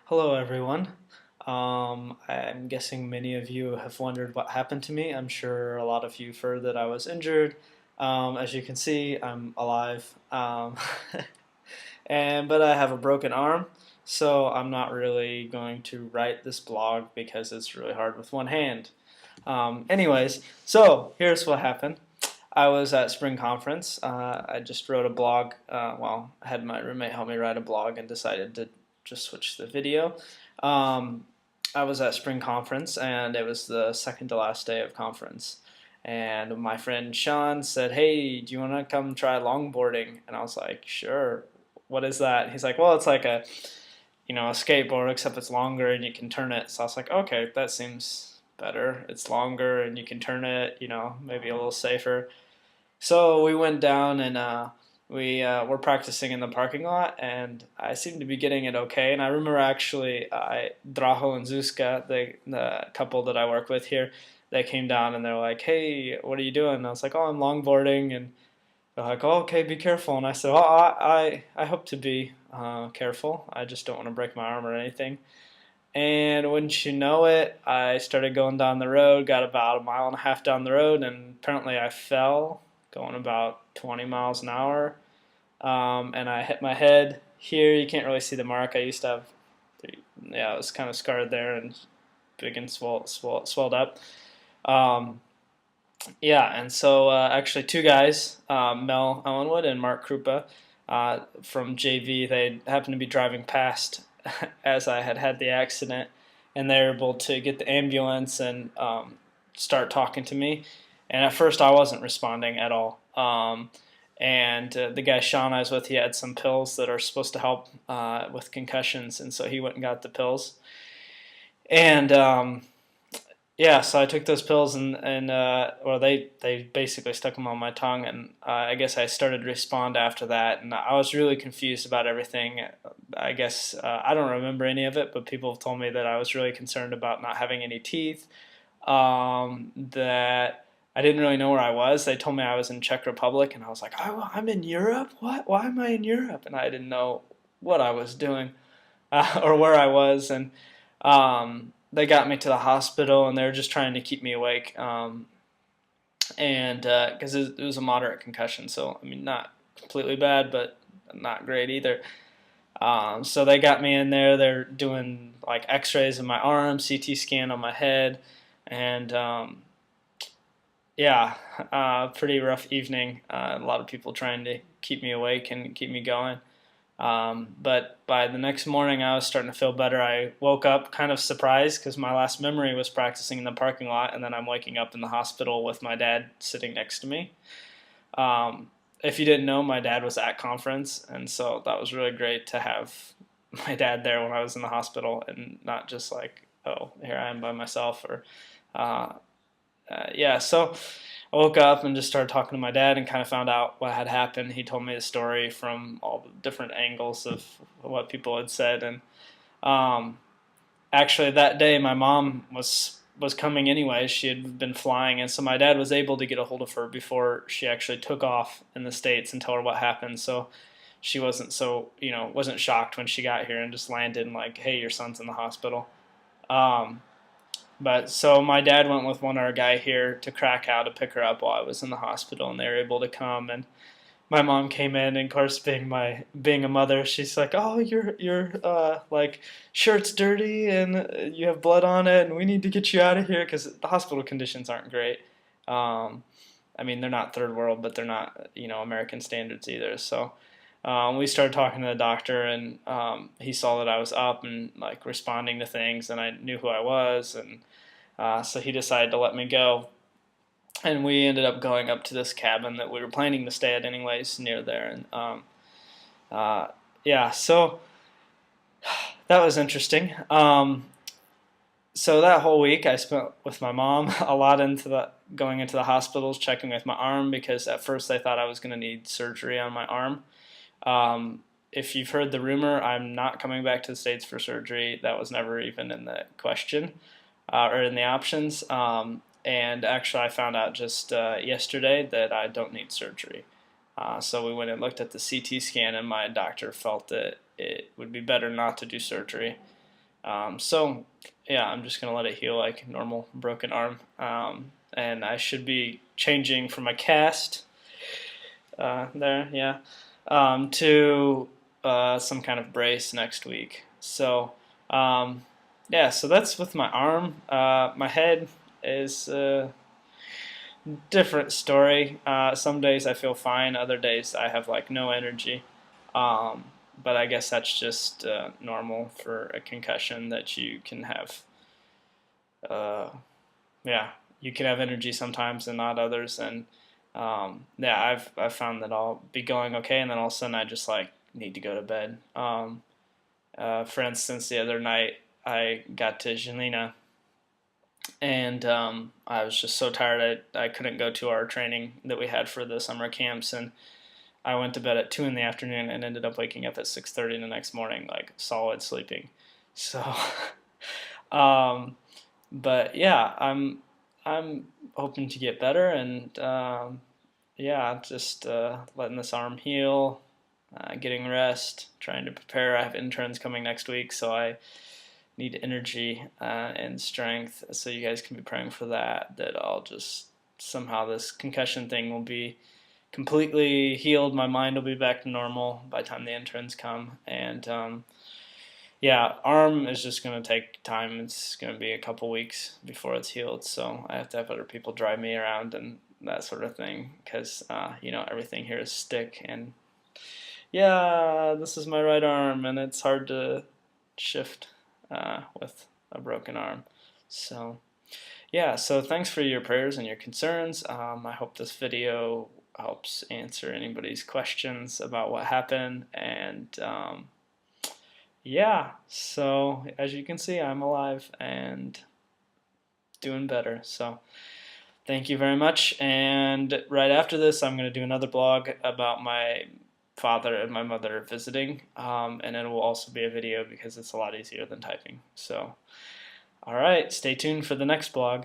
Hello, everyone. I'm guessing many of you have wondered what happened to me. I'm sure a lot of you have heard that I was injured. As you can see, I'm alive. But I have a broken arm, so I'm not really going to write this blog because it's really hard with one hand. Anyways, so here's what happened. I was at spring conference. I just wrote a blog. I had my roommate help me write a blog and decided to just switch the video. Um, I was at spring conference and it was the second to last day of conference. And my friend Sean said, "Hey, do you want to come try longboarding?" And I was like, "Sure. What is that?" He's like, "Well, it's like a skateboard except it's longer and you can turn it." So I was like, "Okay, that seems better. It's longer and you can turn it, maybe a little safer." So we went down and we were practicing in the parking lot, and I seemed to be getting it okay. And I remember actually, Draho and Zuzka, the couple that I work with here, they came down and they're like, "Hey, what are you doing?" And I was like, "Oh, I'm longboarding." And they're like, "Oh, okay, be careful." And I said, "Oh, I hope to be careful. I just don't want to break my arm or anything." And wouldn't you know it, I started going down the road, got about a mile and a half down the road, and apparently I fell going about 20 miles an hour. And I hit my head here. You can't really see the mark. I used to have, yeah, it was kind of scarred there and big and swelled up. Um, yeah, and so actually two guys, Mel Ellenwood and Mark Krupa from JV, they happened to be driving past as I had the accident, and they were able to get the ambulance and start talking to me. And at first, I wasn't responding at all. And the guy Sean I was with, he had some pills that are supposed to help with concussions, and so he went and got the pills. And yeah, so I took those pills and they basically stuck them on my tongue, and I guess I started to respond after that, and I was really confused about everything. I guess I don't remember any of it, but people have told me that I was really concerned about not having any teeth, that I didn't really know where I was. They told me I was in Czech Republic, and I was like, "Oh, I'm in Europe? What? Why am I in Europe?" And I didn't know what I was doing or where I was, and they got me to the hospital, and they were just trying to keep me awake, and because it was a moderate concussion, so I mean not completely bad, but not great either. So they got me in there. They're doing like X-rays of my arm, CT scan on my head, and yeah, pretty rough evening. A lot of people trying to keep me awake and keep me going. But by the next morning, I was starting to feel better. I woke up kind of surprised because my last memory was practicing in the parking lot, and then I'm waking up in the hospital with my dad sitting next to me. If you didn't know, my dad was at conference, and so that was really great to have my dad there when I was in the hospital, and not just like, oh, here I am by myself, or uh, yeah. So I woke up and just started talking to my dad and kind of found out what had happened. He told me the story from all the different angles of what people had said, and um, actually that day my mom was coming anyway. She had been flying, and so my dad was able to get a hold of her before she actually took off in the States and tell her what happened. So she wasn't shocked when she got here and just landed and like, "Hey, your son's in the hospital." Um, but so my dad went with our guy here to Krakow to pick her up while I was in the hospital, and they were able to come. And my mom came in, and of course, being a mother, she's like, "Oh, your like shirt's dirty, and you have blood on it, and we need to get you out of here because the hospital conditions aren't great." Um, I mean, they're not third world, but they're not American standards either. So we started talking to the doctor, and he saw that I was up and like responding to things, and I knew who I was, and so he decided to let me go. And we ended up going up to this cabin that we were planning to stay at anyways near there. And uh, yeah, so that was interesting. So that whole week I spent with my mom a lot going into the hospitals, checking with my arm because at first they thought I was going to need surgery on my arm. If you've heard the rumor, I'm not coming back to the States for surgery. That was never even in the question or in the options. And actually, I found out just yesterday that I don't need surgery. So we went and looked at the CT scan, and my doctor felt that it would be better not to do surgery. So yeah, I'm just gonna let it heal like a normal broken arm, and I should be changing from a cast there, yeah, to some kind of brace next week. So yeah, so that's with my arm. My head is a different story. Some days I feel fine, other days I have like no energy. Um, but I guess that's just normal for a concussion, that you can have, uh, yeah, you can have energy sometimes and not others. And yeah, I've found that I'll be going okay, and then all of a sudden I just like need to go to bed. For instance, the other night I got to Jelena, and I was just so tired I couldn't go to our training that we had for the summer camps, and I went to bed at 2 in the afternoon and ended up waking up at 6:30 the next morning, like solid sleeping. So, um, but yeah, I'm hoping to get better, and yeah, just letting this arm heal, getting rest, trying to prepare. I have interns coming next week, so I need energy and strength. So you guys can be praying for that. That I'll just somehow this concussion thing will be completely healed. My mind will be back to normal by the time the interns come, and yeah, arm is just going to take time. It's going to be a couple weeks before it's healed, so I have to have other people drive me around and that sort of thing, because you know, everything here is stick, and yeah, this is my right arm, and it's hard to shift with a broken arm. So yeah, so thanks for your prayers and your concerns. I hope this video helps answer anybody's questions about what happened, and yeah, so as you can see, I'm alive and doing better. So thank you very much. And right after this, I'm going to do another blog about my father and my mother visiting, and it will also be a video because it's a lot easier than typing. So, all right, stay tuned for the next blog.